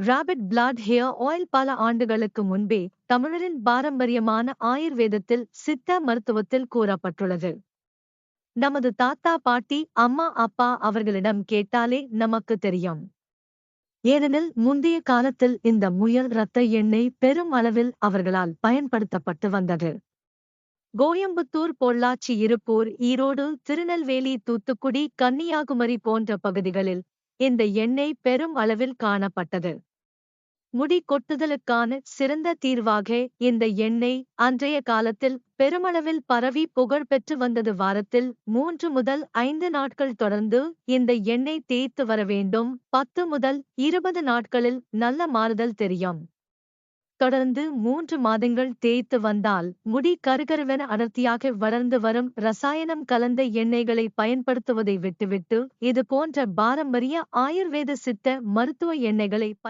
Rapid plot hair oil பல ஆண்டுகளுக்கு முன்பே தமிழரின் பாரம்பரியமான ஆயுர்வேதத்தில் சித்த மருத்துவத்தில் கூறப்பட்டுள்ளது. நமது தாத்தா பாட்டி அம்மா அப்பா அவர்களிடம் கேட்டாலே நமக்கு தெரியும். ஏனெனில் முந்தைய காலத்தில் இந்த முயல் இரத்த எண்ணெய் பெரும் அளவில் அவர்களால் பயன்படுத்தப்பட்டு வந்தது. கோயம்புத்தூர், பொள்ளாச்சி, இருப்பூர், ஈரோடு, திருநெல்வேலி, தூத்துக்குடி, கன்னியாகுமரி போன்ற பகுதிகளில் இந்த எண்ணெய் பெரும் அளவில் காணப்பட்டது. முடி கொட்டுதலுக்கான சிறந்த தீர்வாக இந்த எண்ணெய் அன்றைய காலத்தில் பெருமளவில் பரவி புகழ் பெற்று வந்தது. வாரத்தில் 3 முதல் 5 நாட்கள் தொடர்ந்து இந்த எண்ணெய் தேய்த்து வர வேண்டும். 10 முதல் 20 நாட்களில் நல்ல மாறுதல் தெரியும். தொடர்ந்து 3 மாதங்கள் தேய்த்து வந்தால் முடி கருகருவென அடர்த்தியாக வளர்ந்து வரும். ரசாயனம் கலந்த எண்ணெய்களை பயன்படுத்துவதை விட்டுவிட்டு இது போன்ற பாரம்பரிய ஆயுர்வேத சித்த மருத்துவ எண்ணெய்களை